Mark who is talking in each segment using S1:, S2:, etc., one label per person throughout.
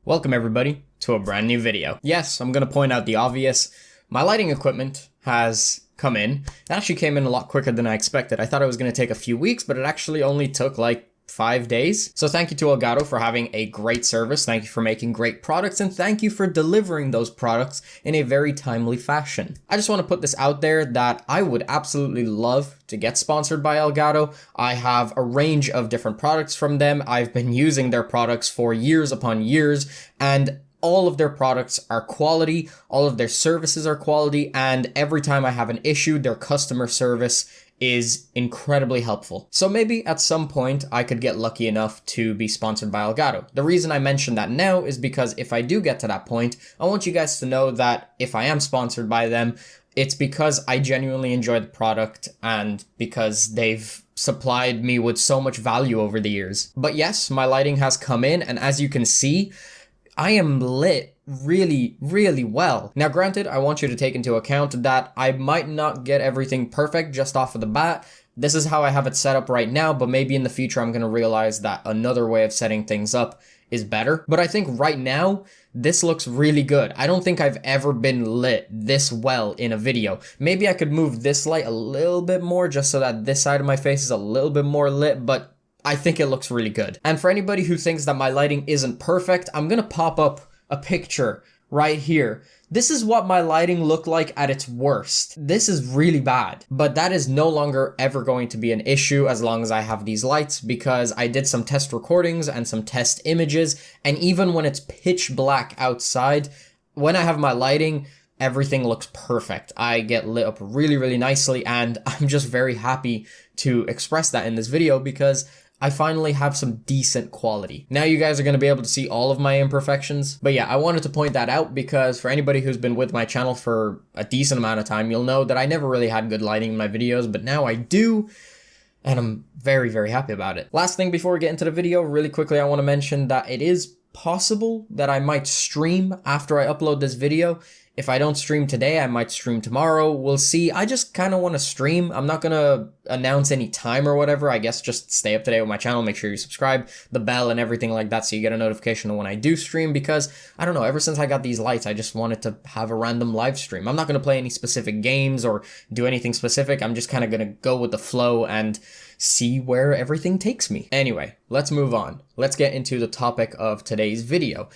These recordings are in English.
S1: Welcome everybody to a brand new video. Yes, I'm gonna point out the obvious. My lighting equipment has come in. It actually came in a lot quicker than I expected. I thought it was gonna take a few weeks, but it actually only took like 5 days. So thank you to Elgato for having a great service. Thank you for making great products, and thank you for delivering those products in a very timely fashion. I just want to put this out there that I would absolutely love to get sponsored by Elgato. I have a range of different products from them. I've been using their products for years upon years, and all of their products are quality, all of their services are quality, and every time I have an issue, their customer service is incredibly helpful. So maybe at some point I could get lucky enough to be sponsored by Elgato. The reason I mention that now is because if I do get to that point, I want you guys to know that if I am sponsored by them, it's because I genuinely enjoy the product and because they've supplied me with so much value over the years. But yes, my lighting has come in, and as you can see, I am lit really well. Now granted, I want you to take into account that I might not get everything perfect just off of the bat. This is how I have it set up right now, but maybe in the future I'm going to realize that another way of setting things up is better. But I think right now, this looks really good. I don't think I've ever been lit this well in a video. Maybe I could move this light a little bit more just so that this side of my face is a little bit more lit, but I think it looks really good. And for anybody who thinks that my lighting isn't perfect, I'm gonna pop up a picture right here. This is what my lighting looked like at its worst. This is really bad, but that is no longer ever going to be an issue as long as I have these lights, because I did some test recordings and some test images, and even when it's pitch black outside, when I have my lighting, everything looks perfect. I get lit up really nicely, and I'm just very happy to express that in this video because I finally have some decent quality. Now you guys are going to be able to see all of my imperfections. But yeah, I wanted to point that out because for anybody who's been with my channel for a decent amount of time, you'll know that I never really had good lighting in my videos, but now I do. And I'm very happy about it. Last thing before we get into the video, really quickly, I want to mention that it is possible that I might stream after I upload this video. If I don't stream today, I might stream tomorrow. We'll see. I just kind of want to stream. I'm not going to announce any time or whatever. I guess just stay up to date with my channel. Make sure you subscribe, the bell and everything like that so you get a notification when I do stream, because I don't know, ever since I got these lights, I just wanted to have a random live stream. I'm not going to play any specific games or do anything specific. I'm just kind of going to go with the flow and see where everything takes me. Anyway, let's move on. Let's get into the topic of today's video.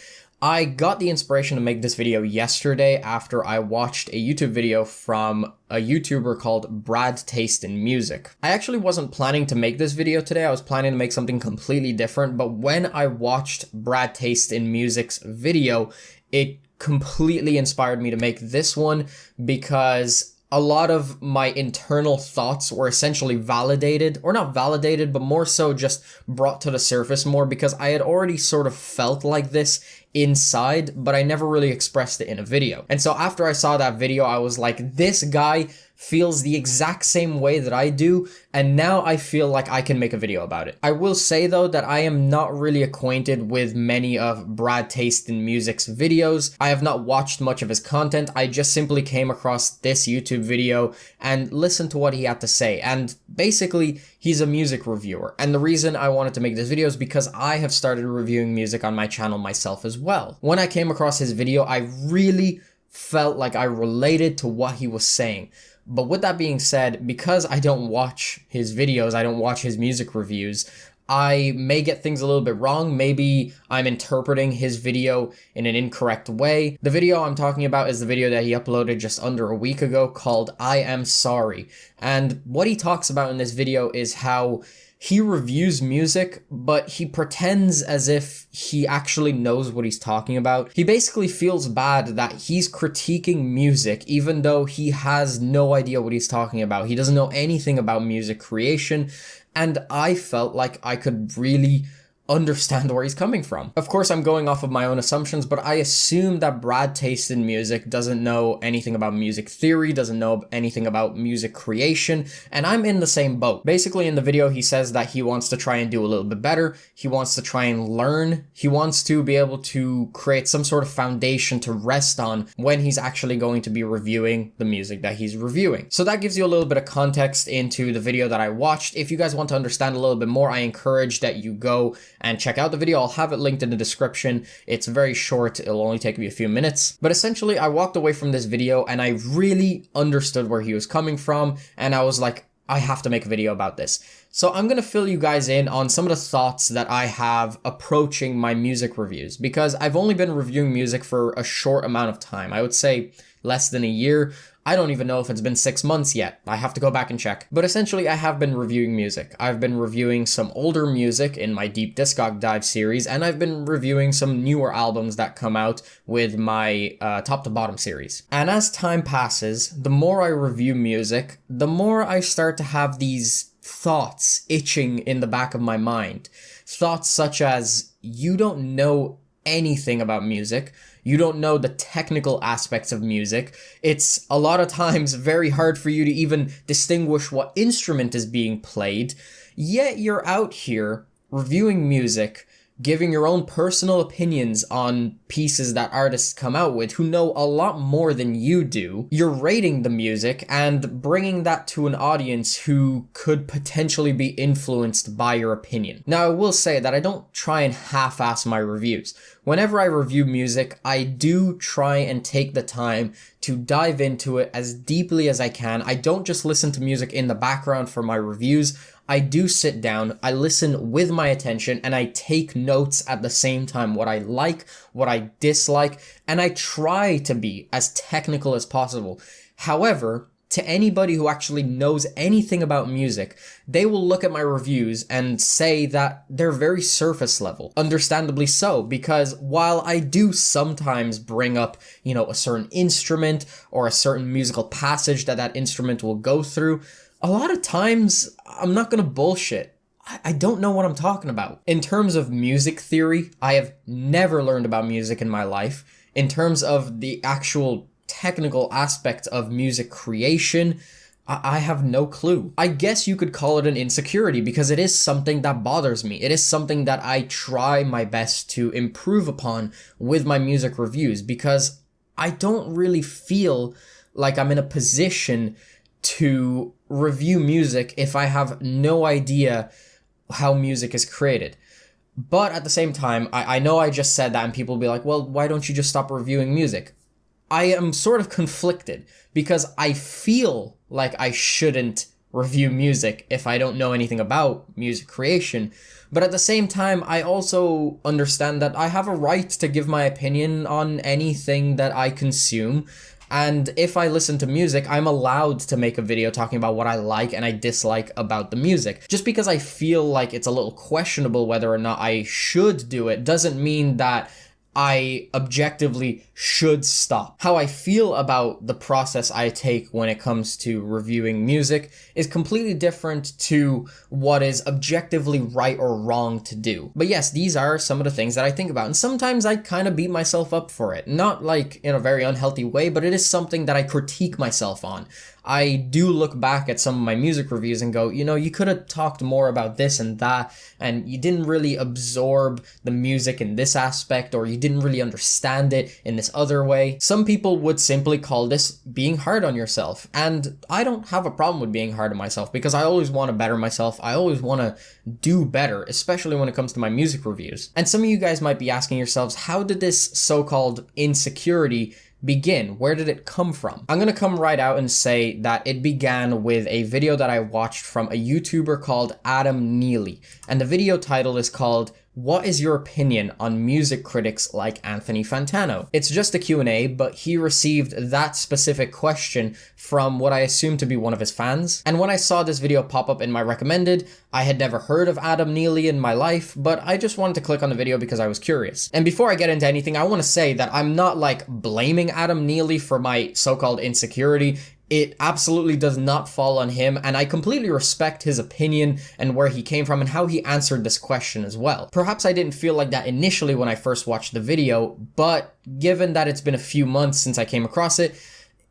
S1: I got the inspiration to make this video yesterday after I watched a YouTube video from a YouTuber called Brad Taste in Music. I actually wasn't planning to make this video today. I was planning to make something completely different, but when I watched Brad Taste in Music's video, it completely inspired me to make this one because a lot of my internal thoughts were essentially validated, or not validated, but more so just brought to the surface more because I had already sort of felt like this inside, but I never really expressed it in a video. And so after I saw that video, I was like, this guy feels the exact same way that I do, and now I feel like I can make a video about it. I will say though that I am not really acquainted with many of Brad Taste in Music's videos. I have not watched much of his content. I just simply came across this YouTube video and listened to what he had to say, and basically he's a music reviewer. And the reason I wanted to make this video is because I have started reviewing music on my channel myself as well. When I came across his video, I really felt like I related to what he was saying. But with that being said, because I don't watch his videos, I don't watch his music reviews, I may get things a little bit wrong. Maybe I'm interpreting his video in an incorrect way. The video I'm talking about is the video that he uploaded just under a week ago called I Am Sorry. And what he talks about in this video is how he reviews music, but he pretends as if he actually knows what he's talking about. He basically feels bad that he's critiquing music even though he has no idea what he's talking about. He doesn't know anything about music creation, and I felt like I could really understand where he's coming from. Of course, I'm going off of my own assumptions, but I assume that Brad Taste in Music doesn't know anything about music theory, doesn't know anything about music creation, and I'm in the same boat. Basically, in the video, he says that he wants to try and do a little bit better. He wants to try and learn. He wants to be able to create some sort of foundation to rest on when he's actually going to be reviewing the music that he's reviewing. So that gives you a little bit of context into the video that I watched. If you guys want to understand a little bit more, I encourage that you go and check out the video. I'll have it linked in the description. It's very short. It'll only take me a few minutes. But essentially, I walked away from this video and I really understood where he was coming from. And I was like, I have to make a video about this. So I'm going to fill you guys in on some of the thoughts that I have approaching my music reviews, because I've only been reviewing music for a short amount of time. I would say less than a year. I don't even know if it's been 6 months yet. I have to go back and check. But essentially, I have been reviewing music. I've been reviewing some older music in my Deep Discog Dive series, and I've been reviewing some newer albums that come out with my Top to Bottom series. And as time passes, the more I review music, the more I start to have these thoughts itching in the back of my mind. Thoughts such as, you don't know anything about music. You don't know the technical aspects of music. It's a lot of times very hard for you to even distinguish what instrument is being played. Yet you're out here reviewing music, giving your own personal opinions on pieces that artists come out with who know a lot more than you do. You're rating the music and bringing that to an audience who could potentially be influenced by your opinion. Now, I will say that I don't try and half-ass my reviews. Whenever I review music, I do try and take the time to dive into it as deeply as I can. I don't just listen to music in the background for my reviews. I do sit down, I listen with my attention, and I take notes at the same time, what I like, what I dislike, and I try to be as technical as possible. However, to anybody who actually knows anything about music, they will look at my reviews and say that they're very surface level. Understandably so, because while I do sometimes bring up, a certain instrument or a certain musical passage that instrument will go through, a lot of times, I'm not gonna bullshit. I don't know what I'm talking about. In terms of music theory, I have never learned about music in my life. In terms of the actual technical aspect of music creation, I have no clue. I guess you could call it an insecurity, because it is something that bothers me. It is something that I try my best to improve upon with my music reviews, because I don't really feel like I'm in a position to review music if I have no idea how music is created. But at the same time, I know I just said that and people will be like, well, why don't you just stop reviewing music? I am sort of conflicted, because I feel like I shouldn't review music if I don't know anything about music creation. But at the same time, I also understand that I have a right to give my opinion on anything that I consume. And if I listen to music, I'm allowed to make a video talking about what I like and I dislike about the music. Just because I feel like it's a little questionable whether or not I should do it doesn't mean that I objectively should stop. How I feel about the process I take when it comes to reviewing music is completely different to what is objectively right or wrong to do. But yes, these are some of the things that I think about, and sometimes I kind of beat myself up for it. Not like in a very unhealthy way, but it is something that I critique myself on. I do look back at some of my music reviews and go, you could have talked more about this and that, and you didn't really absorb the music in this aspect, or you didn't really understand it in this other way. Some people would simply call this being hard on yourself, and I don't have a problem with being hard on myself, because I always want to better myself. I always want to do better, especially when it comes to my music reviews. And some of you guys might be asking yourselves, how did this so-called insecurity begin? Where did it come from? I'm gonna come right out and say that it began with a video that I watched from a YouTuber called Adam Neely, and the video title is called "What is your opinion on music critics like Anthony Fantano?" It's just a Q&A, but he received that specific question from what I assume to be one of his fans. And when I saw this video pop up in my recommended, I had never heard of Adam Neely in my life, but I just wanted to click on the video because I was curious. And before I get into anything, I want to say that I'm not like blaming Adam Neely for my so-called insecurity. It absolutely does not fall on him, and I completely respect his opinion and where he came from and how he answered this question as well. Perhaps I didn't feel like that initially when I first watched the video, but given that it's been a few months since I came across it,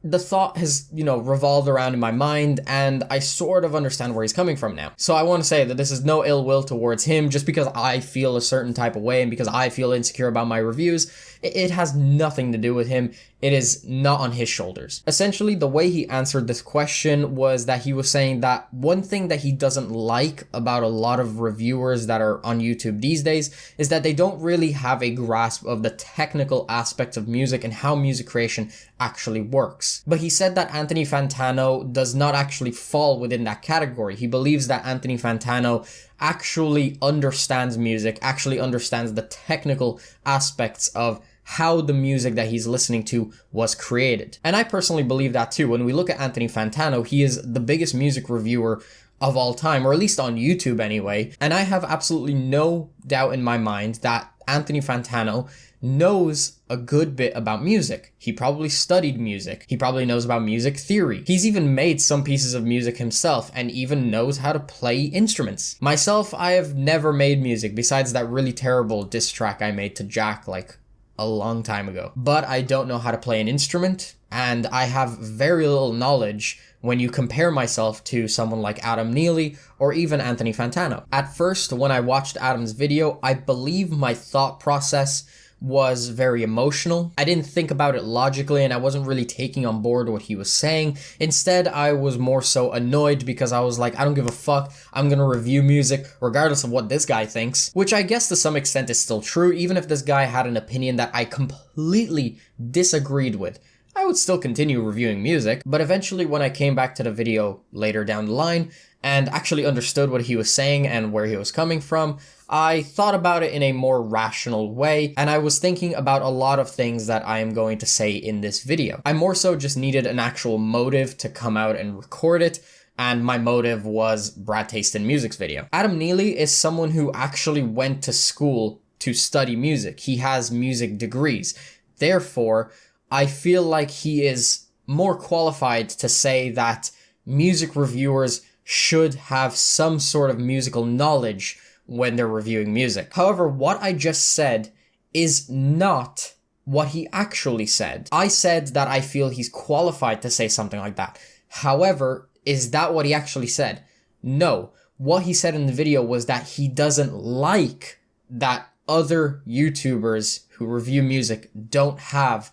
S1: the thought has, revolved around in my mind, and I sort of understand where he's coming from now. So I want to say that this is no ill will towards him just because I feel a certain type of way and because I feel insecure about my reviews. It has nothing to do with him. It is not on his shoulders. Essentially, the way he answered this question was that he was saying that one thing that he doesn't like about a lot of reviewers that are on YouTube these days is that they don't really have a grasp of the technical aspects of music and how music creation actually works. But he said that Anthony Fantano does not actually fall within that category. He believes that Anthony Fantano actually understands music, actually understands the technical aspects of how the music that he's listening to was created. And I personally believe that too. When we look at Anthony Fantano, he is the biggest music reviewer of all time, or at least on YouTube anyway. And I have absolutely no doubt in my mind that Anthony Fantano knows a good bit about music. He probably studied music. He probably knows about music theory. He's even made some pieces of music himself and even knows how to play instruments. Myself, I have never made music besides that really terrible diss track I made to Jack like a long time ago. But I don't know how to play an instrument, and I have very little knowledge when you compare myself to someone like Adam Neely or even Anthony Fantano. At first, when I watched Adam's video, I believe my thought process was very emotional. I didn't think about it logically and I wasn't really taking on board what he was saying. Instead, I was more so annoyed because I was like, I don't give a fuck. I'm gonna review music regardless of what this guy thinks, which I guess to some extent is still true. Even if this guy had an opinion that I completely disagreed with, I would still continue reviewing music. But eventually, when I came back to the video later down the line and actually understood what he was saying and where he was coming from, I thought about it in a more rational way, and I was thinking about a lot of things that I am going to say in this video. I more so just needed an actual motive to come out and record it, and my motive was Brad Taste Music's video. Adam Neely is someone who actually went to school to study music. He has music degrees. Therefore, I feel like he is more qualified to say that music reviewers should have some sort of musical knowledge when they're reviewing music. However, what I just said is not what he actually said. I said that I feel he's qualified to say something like that. However, is that what he actually said? No. What he said in the video was that he doesn't like that other YouTubers who review music don't have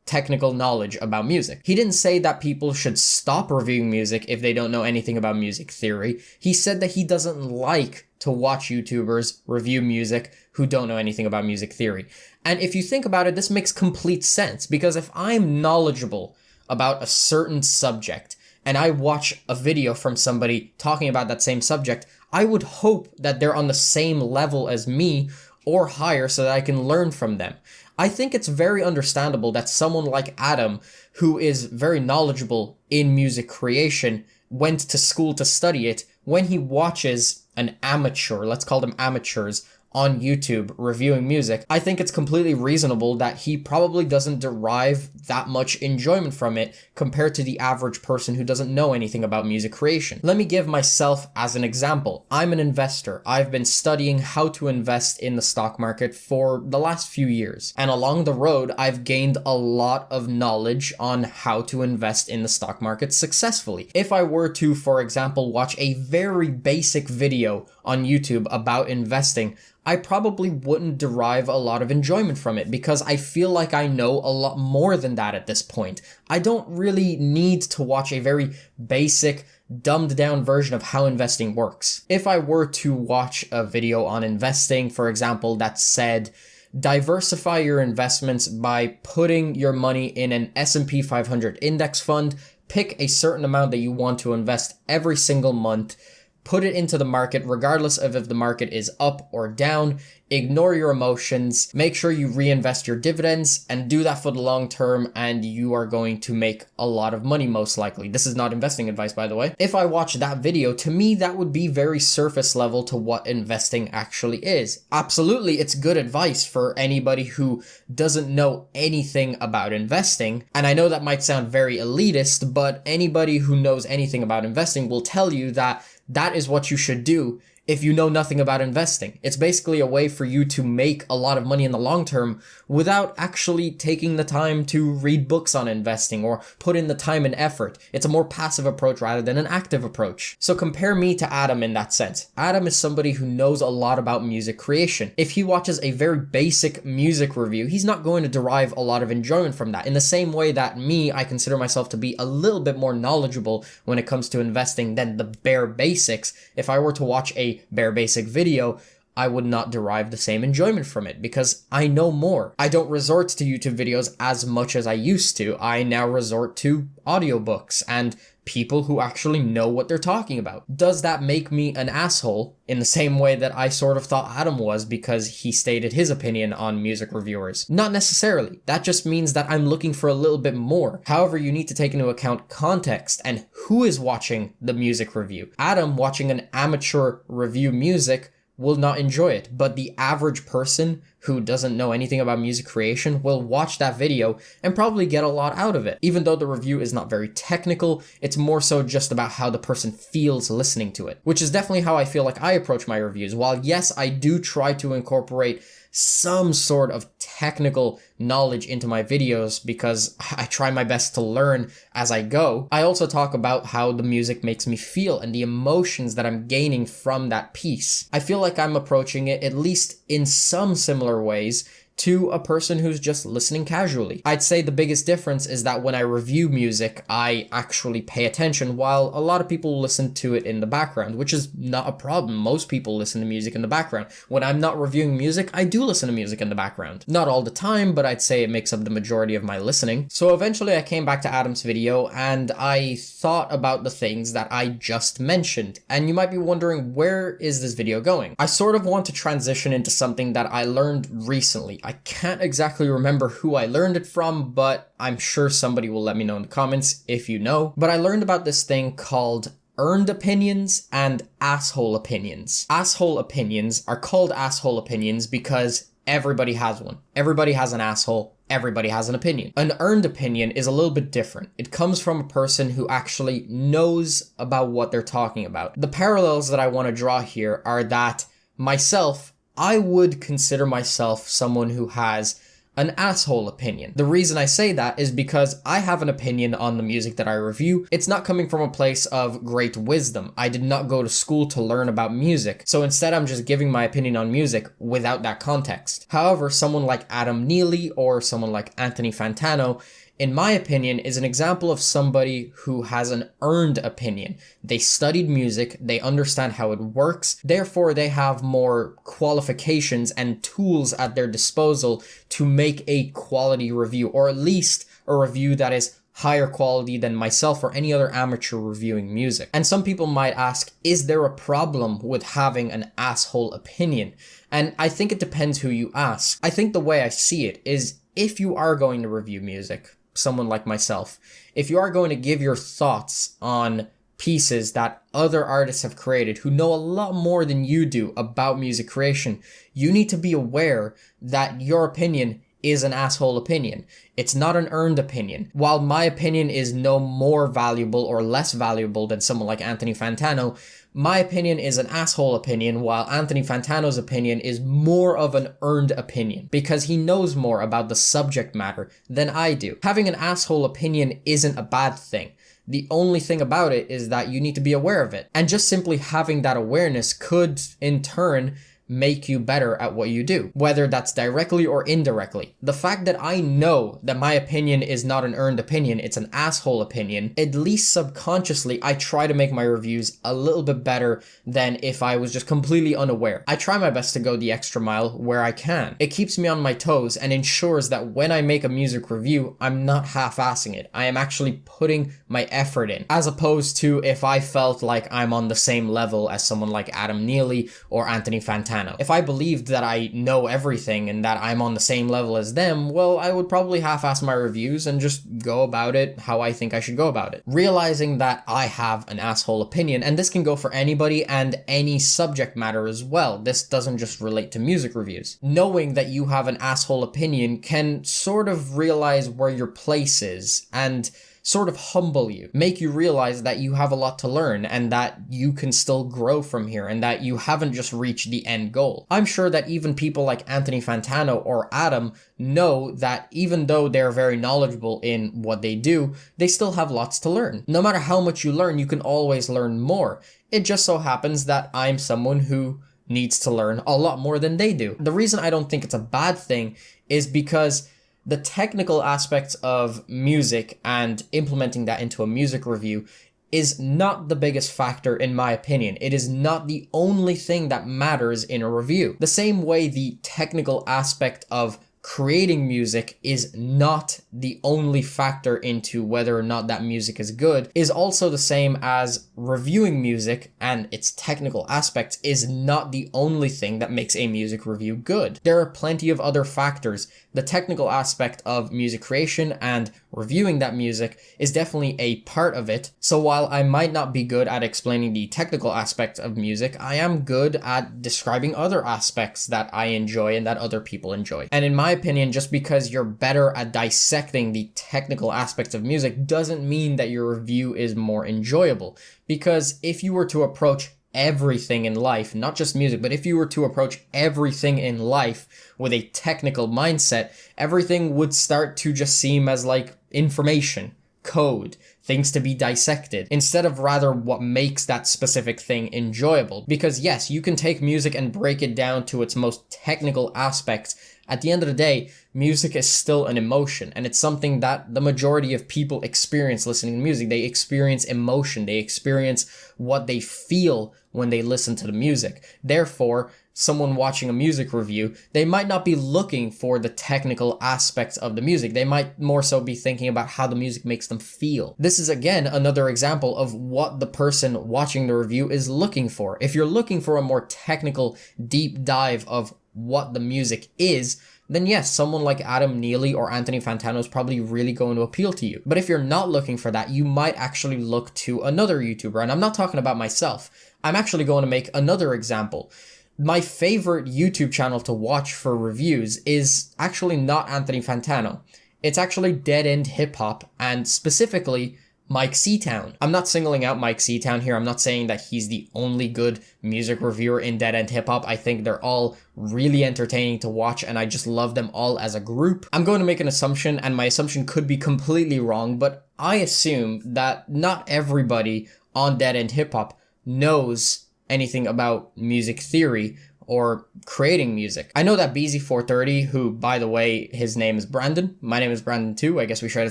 S1: technical knowledge about music. He didn't say that people should stop reviewing music if they don't know anything about music theory. He said that he doesn't like to watch YouTubers review music who don't know anything about music theory. And if you think about it, this makes complete sense, because if I'm knowledgeable about a certain subject and I watch a video from somebody talking about that same subject, I would hope that they're on the same level as me or higher so that I can learn from them. I think it's very understandable that someone like Adam, who is very knowledgeable in music creation, went to school to study it, when he watches an amateur, let's call them amateurs, on YouTube reviewing music, I think it's completely reasonable that he probably doesn't derive that much enjoyment from it compared to the average person who doesn't know anything about music creation. Let me give myself as an example. I'm an investor. I've been studying how to invest in the stock market for the last few years. And along the road, I've gained a lot of knowledge on how to invest in the stock market successfully. If I were to, for example, watch a very basic video on YouTube about investing, I probably wouldn't derive a lot of enjoyment from it because I feel like I know a lot more than that at this point. I don't really need to watch a very basic, dumbed down version of how investing works. If I were to watch a video on investing, for example, that said, diversify your investments by putting your money in an S&P 500 index fund, pick a certain amount that you want to invest every single month, put it into the market regardless of if the market is up or down, ignore your emotions, make sure you reinvest your dividends, and do that for the long term, and you are going to make a lot of money most likely. This is not investing advice, by the way. If I watch that video, to me, that would be very surface level to what investing actually is. Absolutely, it's good advice for anybody who doesn't know anything about investing, and I know that might sound very elitist, but anybody who knows anything about investing will tell you that that is what you should do if you know nothing about investing. It's basically a way for you to make a lot of money in the long term without actually taking the time to read books on investing or put in the time and effort. It's a more passive approach rather than an active approach. So compare me to Adam in that sense. Adam is somebody who knows a lot about music creation. If he watches a very basic music review, he's not going to derive a lot of enjoyment from that. In the same way that me, I consider myself to be a little bit more knowledgeable when it comes to investing than the bare basics. If I were to watch a bare basic video, I would not derive the same enjoyment from it because I know more. I don't resort to YouTube videos as much as I used to. I now resort to audiobooks and people who actually know what they're talking about. Does that make me an asshole in the same way that I sort of thought Adam was because he stated his opinion on music reviewers? Not necessarily. That just means that I'm looking for a little bit more. However, you need to take into account context and who is watching the music review. Adam watching an amateur review music will not enjoy it, but the average person who doesn't know anything about music creation will watch that video and probably get a lot out of it. Even though the review is not very technical, it's more so just about how the person feels listening to it, which is definitely how I feel like I approach my reviews. While yes, I do try to incorporate some sort of technical knowledge into my videos because I try my best to learn as I go, I also talk about how the music makes me feel and the emotions that I'm gaining from that piece. I feel like I'm approaching it, at least in some similar ways, to a person who's just listening casually. I'd say the biggest difference is that when I review music, I actually pay attention, while a lot of people listen to it in the background, which is not a problem. Most people listen to music in the background. When I'm not reviewing music, I do listen to music in the background. Not all the time, but I'd say it makes up the majority of my listening. So eventually I came back to Adam's video and I thought about the things that I just mentioned. And you might be wondering, where is this video going? I sort of want to transition into something that I learned recently. I can't exactly remember who I learned it from, but I'm sure somebody will let me know in the comments if you know. But I learned about this thing called earned opinions and asshole opinions. Asshole opinions are called asshole opinions because everybody has one. Everybody has an asshole. Everybody has an opinion. An earned opinion is a little bit different. It comes from a person who actually knows about what they're talking about. The parallels that I want to draw here are that myself, I would consider myself someone who has an asshole opinion. The reason I say that is because I have an opinion on the music that I review. It's not coming from a place of great wisdom. I did not go to school to learn about music, so instead I'm just giving my opinion on music without that context. However, someone like Adam Neely or someone like Anthony Fantano, in my opinion, is an example of somebody who has an earned opinion. They studied music, they understand how it works, therefore they have more qualifications and tools at their disposal to make a quality review, or at least a review that is higher quality than myself or any other amateur reviewing music. And some people might ask, is there a problem with having an asshole opinion? And I think it depends who you ask. I think the way I see it is, if you are going to review music, someone like myself, if you are going to give your thoughts on pieces that other artists have created who know a lot more than you do about music creation, you need to be aware that your opinion is an asshole opinion. It's not an earned opinion. While my opinion is no more valuable or less valuable than someone like Anthony Fantano, my opinion is an asshole opinion, while Anthony Fantano's opinion is more of an earned opinion, because he knows more about the subject matter than I do. Having an asshole opinion isn't a bad thing. The only thing about it is that you need to be aware of it. And just simply having that awareness could, in turn, make you better at what you do, whether that's directly or indirectly. The fact that I know that my opinion is not an earned opinion, it's an asshole opinion, at least subconsciously, I try to make my reviews a little bit better than if I was just completely unaware. I try my best to go the extra mile where I can. It keeps me on my toes and ensures that when I make a music review, I'm not half-assing it. I am actually putting my effort in, as opposed to if I felt like I'm on the same level as someone like Adam Neely or Anthony Fantano. If I believed that I know everything and that I'm on the same level as them, well, I would probably half-ass my reviews and just go about it how I think I should go about it. Realizing that I have an asshole opinion, and this can go for anybody and any subject matter as well. This doesn't just relate to music reviews. Knowing that you have an asshole opinion can sort of realize where your place is, and sort of humble you, make you realize that you have a lot to learn and that you can still grow from here and that you haven't just reached the end goal. I'm sure that even people like Anthony Fantano or Adam know that even though they're very knowledgeable in what they do, they still have lots to learn. No matter how much you learn, you can always learn more. It just so happens that I'm someone who needs to learn a lot more than they do. The reason I don't think it's a bad thing is because the technical aspects of music and implementing that into a music review is not the biggest factor in my opinion. It is not the only thing that matters in a review. The same way the technical aspect of creating music is not the only factor into whether or not that music is good, is also the same as reviewing music and its technical aspects is not the only thing that makes a music review good. There are plenty of other factors. The technical aspect of music creation and reviewing that music is definitely a part of it. So while I might not be good at explaining the technical aspects of music, I am good at describing other aspects that I enjoy and that other people enjoy. And in my opinion, just because you're better at dissecting the technical aspects of music doesn't mean that your review is more enjoyable. Because if you were to approach everything in life, not just music, but if you were to approach everything in life with a technical mindset, everything would start to just seem as like information, code, things to be dissected, instead of rather what makes that specific thing enjoyable. Because yes, you can take music and break it down to its most technical aspects. At the end of the day, music is still an emotion, and it's something that the majority of people experience listening to music. They experience emotion, they experience what they feel when they listen to the music. Therefore, someone watching a music review, they might not be looking for the technical aspects of the music. They might more so be thinking about how the music makes them feel. This is again another example of what the person watching the review is looking for. If you're looking for a more technical deep dive of what the music is, then yes, someone like Adam Neely or Anthony Fantano is probably really going to appeal to you. But if you're not looking for that, you might actually look to another YouTuber. And I'm not talking about myself. I'm actually going to make another example. My favorite YouTube channel to watch for reviews is actually not Anthony Fantano. It's actually Dead End Hip Hop, and specifically Mike Seatown. I'm not singling out Mike Seatown here. I'm not saying that he's the only good music reviewer in Dead End Hip Hop. I think they're all really entertaining to watch, and I just love them all as a group. I'm going to make an assumption, and my assumption could be completely wrong, but I assume that not everybody on Dead End Hip Hop knows anything about music theory or creating music. I know that BZ430, who, by the way, his name is Brandon. My name is Brandon too. I guess we share the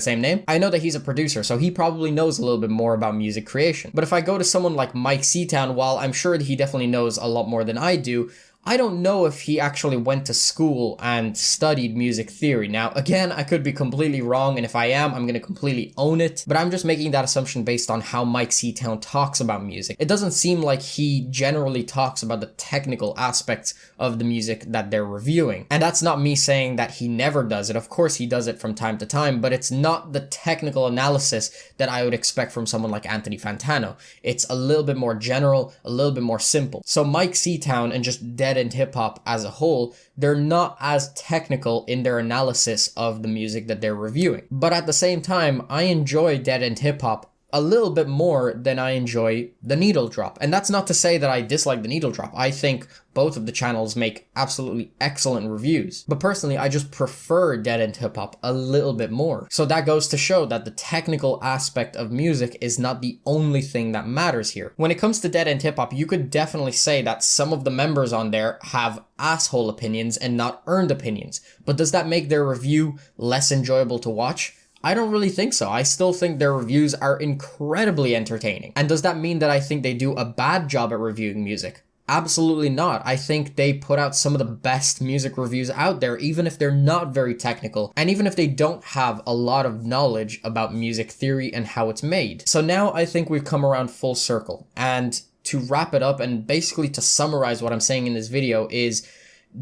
S1: same name. I know that he's a producer, so he probably knows a little bit more about music creation. But if I go to someone like Mike Seatown, while I'm sure that he definitely knows a lot more than I do, I don't know if he actually went to school and studied music theory. Now, again, I could be completely wrong, and if I am, I'm going to completely own it, but I'm just making that assumption based on how Mike Seatown talks about music. It doesn't seem like he generally talks about the technical aspects of the music that they're reviewing. And that's not me saying that he never does it. Of course, he does it from time to time, but it's not the technical analysis that I would expect from someone like Anthony Fantano. It's a little bit more general, a little bit more simple. So Mike Seatown and just Dead End Hip Hop as a whole, they're not as technical in their analysis of the music that they're reviewing. But at the same time, I enjoy Dead End Hip Hop a little bit more than I enjoy The Needle Drop. And that's not to say that I dislike The Needle Drop. I think both of the channels make absolutely excellent reviews. But personally, I just prefer Dead End Hip Hop a little bit more. So that goes to show that the technical aspect of music is not the only thing that matters here. When it comes to Dead End Hip Hop, you could definitely say that some of the members on there have asshole opinions and not earned opinions. But does that make their review less enjoyable to watch? I don't really think so. I still think their reviews are incredibly entertaining. And does that mean that I think they do a bad job at reviewing music? Absolutely not. I think they put out some of the best music reviews out there, even if they're not very technical, and even if they don't have a lot of knowledge about music theory and how it's made. So now I think we've come around full circle. And to wrap it up and basically to summarize what I'm saying in this video is,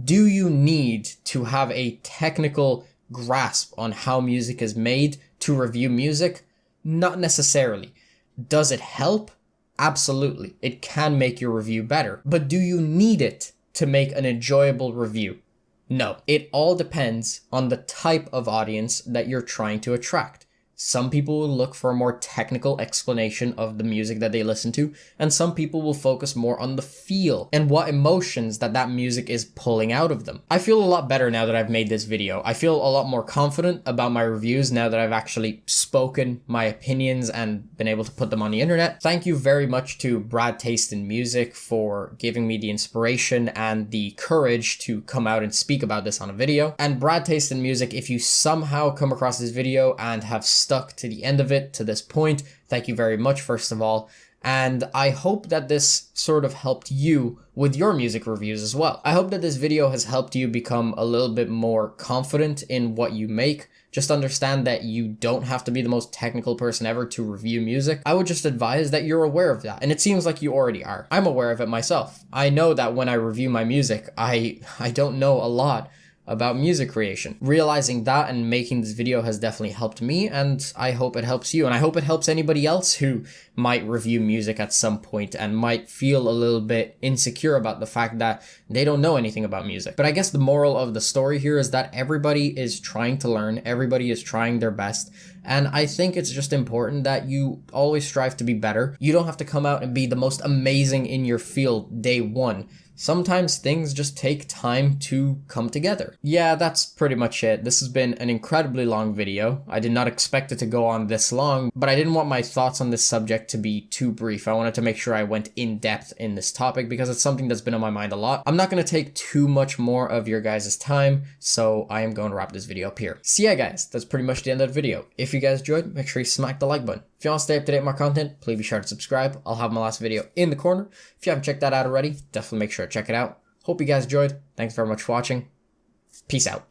S1: do you need to have a technical grasp on how music is made to review music? Not necessarily. Does it help? Absolutely. It can make your review better. But do you need it to make an enjoyable review? No. It all depends on the type of audience that you're trying to attract. Some people will look for a more technical explanation of the music that they listen to, and some people will focus more on the feel and what emotions that music is pulling out of them. I feel a lot better now that I've made this video. I feel a lot more confident about my reviews now that I've actually spoken my opinions and been able to put them on the internet. Thank you very much to Brad Taste in Music for giving me the inspiration and the courage to come out and speak about this on a video. And Brad Taste in Music, if you somehow come across this video and have stuck to the end of it to this point, thank you very much, first of all. And I hope that this sort of helped you with your music reviews as well. I hope that this video has helped you become a little bit more confident in what you make. Just understand that you don't have to be the most technical person ever to review music. I would just advise that you're aware of that, and it seems like you already are. I'm aware of it myself. I know that when I review my music, I don't know a lot about music creation. Realizing that and making this video has definitely helped me, and I hope it helps you, and I hope it helps anybody else who might review music at some point and might feel a little bit insecure about the fact that they don't know anything about music. But I guess the moral of the story here is that everybody is trying to learn, everybody is trying their best, and I think it's just important that you always strive to be better. You don't have to come out and be the most amazing in your field day one. Sometimes things just take time to come together. Yeah, that's pretty much it. This has been an incredibly long video. I did not expect it to go on this long, but I didn't want my thoughts on this subject to be too brief. I wanted to make sure I went in depth in this topic because it's something that's been on my mind a lot. I'm not going to take too much more of your guys' time, so I am going to wrap this video up here. So yeah, guys, that's pretty much the end of the video. If you guys enjoyed, make sure you smack the like button. If you want to stay up to date with my content, please be sure to subscribe. I'll have my last video in the corner. If you haven't checked that out already, definitely make sure to check it out. Hope you guys enjoyed. Thanks very much for watching. Peace out.